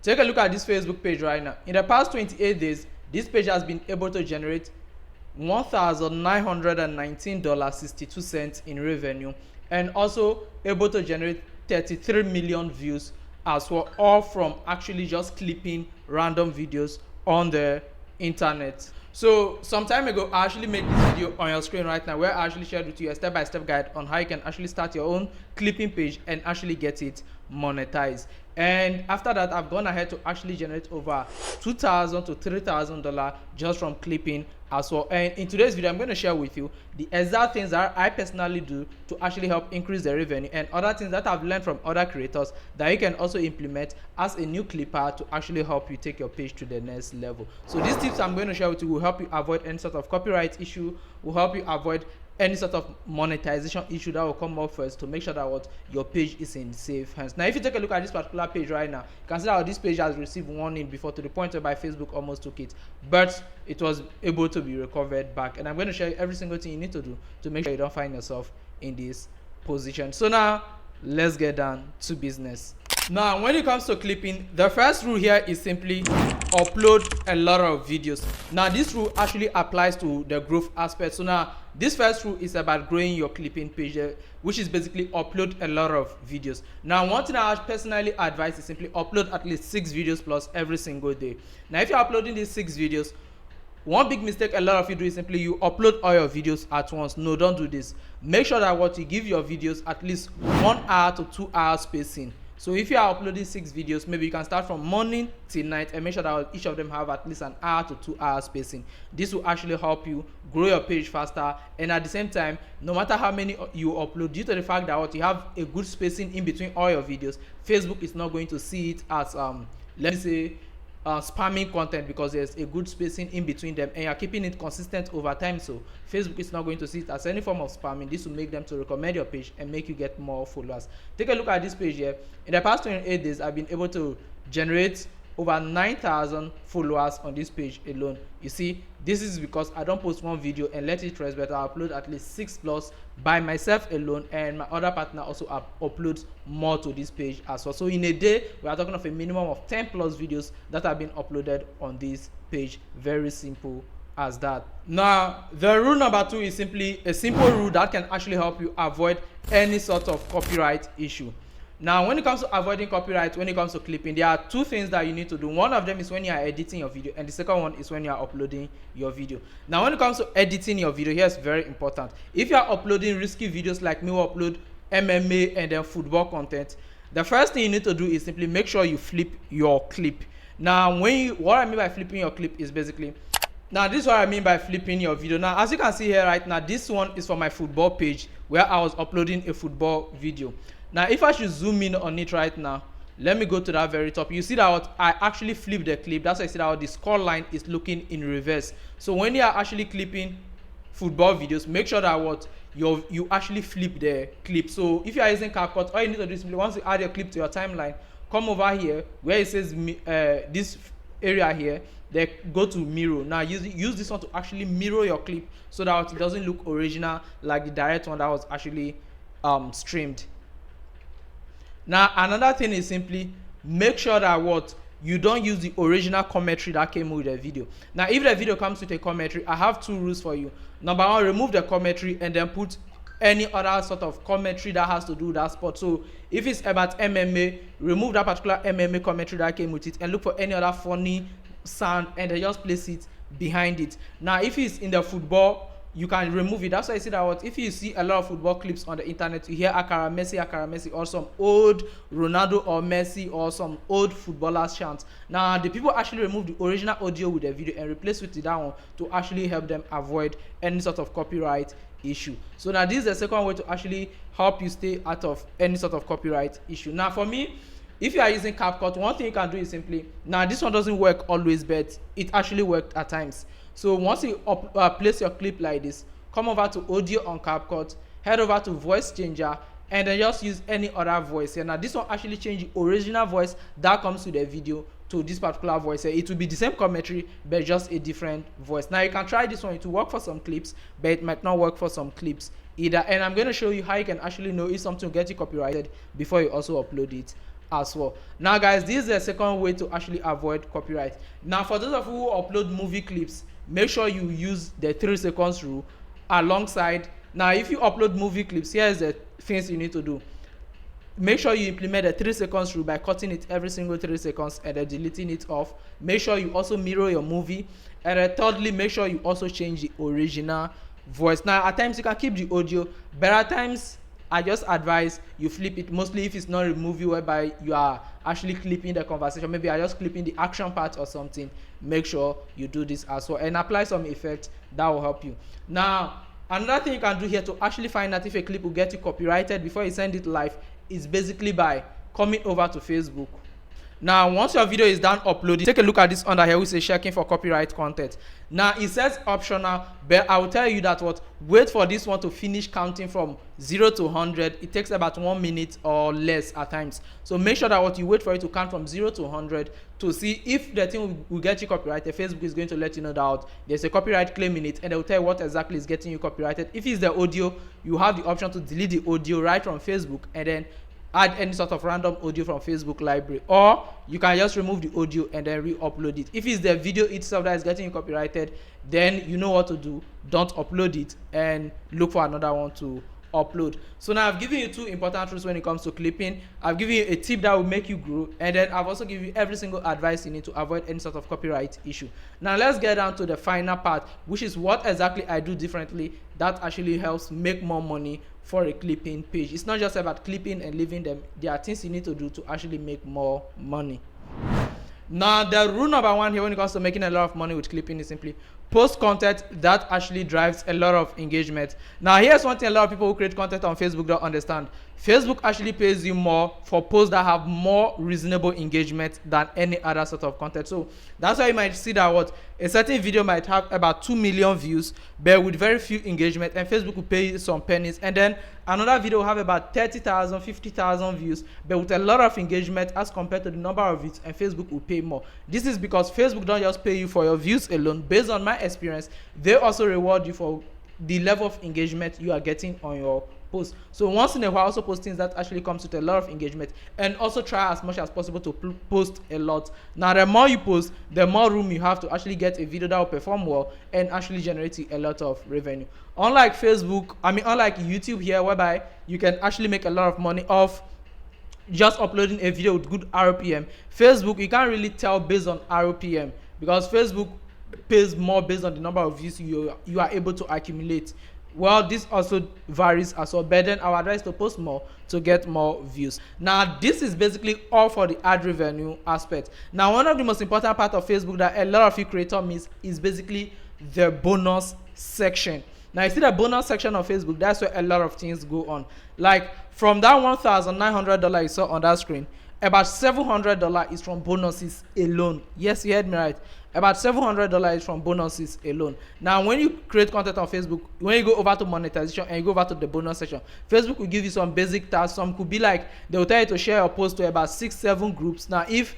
Take a look at this Facebook page right now. In the past 28 days, this page has been able to generate $1,919.62 in revenue, and also able to generate 33 million views as well, all from actually just clipping random videos on the internet. So some time ago, I actually made this video on your screen right now where I actually shared with you a step-by-step guide on how you can actually start your own clipping page and actually get it monetized. And after that, I've gone ahead to actually generate over $2,000 to $3,000 just from clipping as well. And in today's video, I'm going to share with you the exact things that I personally do to actually help increase the revenue, and other things that I've learned from other creators that you can also implement as a new clipper to actually help you take your page to the next level. So these tips I'm going to share with you will help you avoid any sort of copyright issue, will help you avoid any sort of monetization issue that will come up first, to make sure that what your page is in safe hands. Now if you take a look at this particular page right now, you can see that this page has received warning before, to the point whereby Facebook almost took it, but it was able to be recovered back. And I'm going to show you every single thing you need to do to make sure you don't find yourself in this position. So now let's get down to business. Now when it comes to clipping, the first rule here is simply upload a lot of videos. Now this rule actually applies to the growth aspect. So now this first rule is about growing your clipping page, which is basically upload a lot of videos. Now one thing I personally advise is simply upload at least 6 videos plus every single day. Now if you're uploading these 6 videos, one big mistake a lot of you do is simply you upload all your videos at once. No, don't do this. Make sure that what you give your videos at least 1 hour to 2 hour spacing. So if you are uploading 6 videos, maybe you can start from morning till night and make sure that each of them have at least an hour to 2 hour spacing. This will actually help you grow your page faster, and at the same time, no matter how many you upload, due to the fact that what you have a good spacing in between all your videos, Facebook is not going to see it as let me say spamming content, because there's a good spacing in between them and you're keeping it consistent over time. So Facebook is not going to see it as any form of spamming. This will make them to recommend your page and make you get more followers. Take a look at this page here. In the past 28 days, I've been able to generate over 9,000 followers on this page alone. You see, this is because I don't post one video and let it rest, but I upload at least 6 plus by myself alone, and my other partner also uploads more to this page as well. So in a day, we are talking of a minimum of 10 plus videos that have been uploaded on this page. Very simple as that. Now the rule number 2 is simply a simple rule that can actually help you avoid any sort of copyright issue. Now when it comes to avoiding copyright, when it comes to clipping, there are 2 things that you need to do. One of them is when you are editing your video, and the second one is when you are uploading your video. Now when it comes to editing your video, here's very important. If you are uploading risky videos like me who upload MMA and then football content, the first thing you need to do is simply make sure you flip your clip. Now what I mean by flipping your clip is basically, now this is what I mean by flipping your video. Now as you can see here right now, this one is for my football page where I was uploading a football video. Now if I should zoom in on it right now, let me go to that very top. You see that I actually flipped the clip. That's why I see that the score line is looking in reverse. So when you are actually clipping football videos, make sure that you actually flip the clip. So if you are using CapCut, all you need to do is simply, once you add your clip to your timeline, come over here where it says this area here, then go to mirror. Now use this one to actually mirror your clip so that it doesn't look original like the direct one that was actually streamed. Now another thing is simply make sure that you don't use the original commentary that came with the video. Now if the video comes with a commentary, I have 2 rules for you. Number 1, remove the commentary and then put any other sort of commentary that has to do with that sport. So if it's about MMA, remove that particular MMA commentary that came with it and look for any other funny sound and then just place it behind it. Now if it's in the football, you can remove it. That's why I say that if you see a lot of football clips on the internet, you hear Akara Messi, or some old Ronaldo or Messi or some old footballers chants. Now the people actually remove the original audio with the video and replace with that one to actually help them avoid any sort of copyright issue. So now this is the second way to actually help you stay out of any sort of copyright issue. Now for me, if you are using CapCut, one thing you can do is simply, now this one doesn't work always, but it actually worked at times. So once you place your clip like this, come over to audio on CapCut, head over to voice changer, and then just use any other voice here. Now this one actually change the original voice that comes with the video to this particular voice here. It will be the same commentary but just a different voice. Now you can try this one. It will work for some clips, but it might not work for some clips either. And I'm going to show you how you can actually know if something will get you copyrighted before you also upload it as well. Now guys, this is the second way to actually avoid copyright. Now for those of you who upload movie clips, make sure you use the 3 seconds rule alongside. Now if you upload movie clips, here's the things you need to do. Make sure you implement the 3 seconds rule by cutting it every single 3 seconds and then deleting it off. Make sure you also mirror your movie, and then thirdly, make sure you also change the original voice. Now at times you can keep the audio, but at times I just advise you flip it, mostly if it's not a movie whereby you are actually clipping the conversation. Maybe I just clipping the action part or something. Make sure you do this as well and apply some effect. That will help you. Now another thing you can do here to actually find out if a clip will get you copyrighted before you send it live is basically by coming over to Facebook. Now once your video is done uploading, take a look at this under here which says checking for copyright content. Now it says optional, but I will tell you that wait for this one to finish counting from 0 to 100. It takes about 1 minute or less at times, so make sure that you wait for it to count from 0 to 100 to see if the thing will get you copyrighted. Facebook is going to let you know that there's a copyright claim in it, and they will tell you what exactly is getting you copyrighted. If it's the audio, you have the option to delete the audio right from Facebook and then add any sort of random audio from Facebook library, or you can just remove the audio and then re-upload it. If it's the video itself that is getting you copyrighted, then you know what to do. Don't upload it and look for another one to upload. So now I've given you 2 important rules when it comes to clipping. I've given you a tip that will make you grow, and then I've also given you every single advice you need to avoid any sort of copyright issue. Now let's get down to the final part, which is what exactly I do differently that actually helps make more money for a clipping page. It's not just about clipping and leaving them. There are things you need to do to actually make more money. Now the rule number 1 here when it comes to making a lot of money with clipping is simply post content that actually drives a lot of engagement. Now here's one thing a lot of people who create content on Facebook don't understand. Facebook actually pays you more for posts that have more reasonable engagement than any other sort of content. So that's why you might see that a certain video might have about 2 million views but with very few engagement, and Facebook will pay you some pennies, and then another video will have about 30,000 50,000 views but with a lot of engagement as compared to the number of views, and Facebook will pay more. This is because Facebook don't just pay you for your views alone. Based on my experience, they also reward you for the level of engagement you are getting on your post. So once in a while, also post things that actually comes with a lot of engagement, and also try as much as possible to post a lot. Now the more you post, the more room you have to actually get a video that will perform well and actually generate a lot of revenue. Unlike YouTube here, whereby you can actually make a lot of money off just uploading a video with good RPM. Facebook, you can't really tell based on RPM because Facebook pays more based on the number of views you are able to accumulate. Well, this also varies as well, but then our advice is to post more to get more views. Now this is basically all for the ad revenue aspect. Now one of the most important part of Facebook that a lot of you creators miss is basically the bonus section. Now you see the bonus section of Facebook, that's where a lot of things go on. Like from that $1,900 you saw on that screen, about $700 is from bonuses alone. Yes, you heard me right. About $700 is from bonuses alone. Now when you create content on Facebook, when you go over to monetization and you go over to the bonus section, Facebook will give you some basic tasks. Some could be like they will tell you to share your post to about 6-7 groups. Now if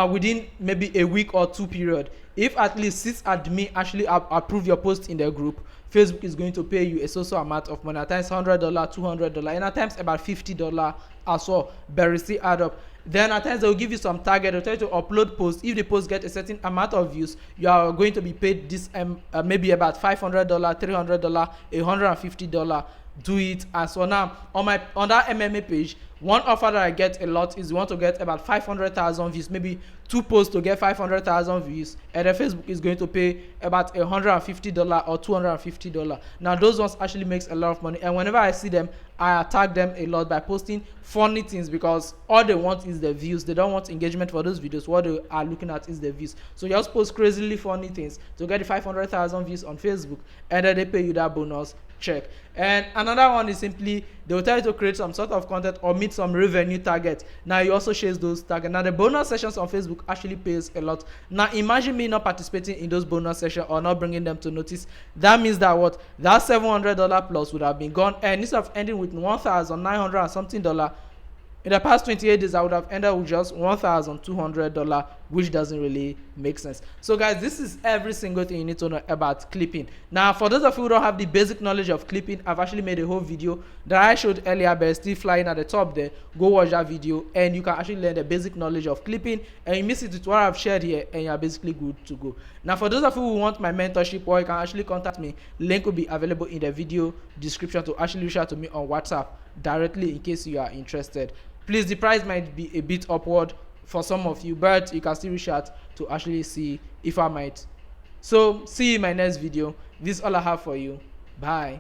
within maybe a week or 2 period, if at least 6 admin actually approve your post in their group, Facebook is going to pay you a so amount of money. At times $100, $200, and at times about $50 as well. But it still add up. Then at times they will give you some target. They'll tell you to upload posts. If the post get a certain amount of views, you are going to be paid this maybe about $500, $300, $150. Do it as well. Now on that MMA page, one offer that I get a lot is you want to get about 500,000 views, maybe 2 posts to get 500,000 views, and then Facebook is going to pay about $150 or $250. Now those ones actually makes a lot of money, and whenever I see them, I attack them a lot by posting funny things because all they want is the views. They don't want engagement for those videos. What they are looking at is the views. So you just post crazily funny things to get the 500,000 views on Facebook, and then they pay you that bonus check. And another one is simply they will tell you to create some sort of content or meet some revenue target. Now you also chase those targets. Now the bonus sessions on Facebook actually pays a lot. Now imagine me not participating in those bonus sessions or not bringing them to notice. That means that that $700 plus would have been gone, and instead of ending with $1,900 and something, In the past 28 days, I would have ended up with just $1,200, which doesn't really make sense. So guys, this is every single thing you need to know about clipping. Now, for those of you who don't have the basic knowledge of clipping, I've actually made a whole video that I showed earlier, but it's still flying at the top there. Go watch that video and you can actually learn the basic knowledge of clipping, and you miss it with what I've shared here and you're basically good to go. Now, for those of you who want my mentorship, or you can actually contact me, link will be available in the video description to actually reach out to me on WhatsApp directly in case you are interested. Please, the price might be a bit upward for some of you, but you can still reach out to actually see if I might. So see you in my next video. This is all I have for you. Bye.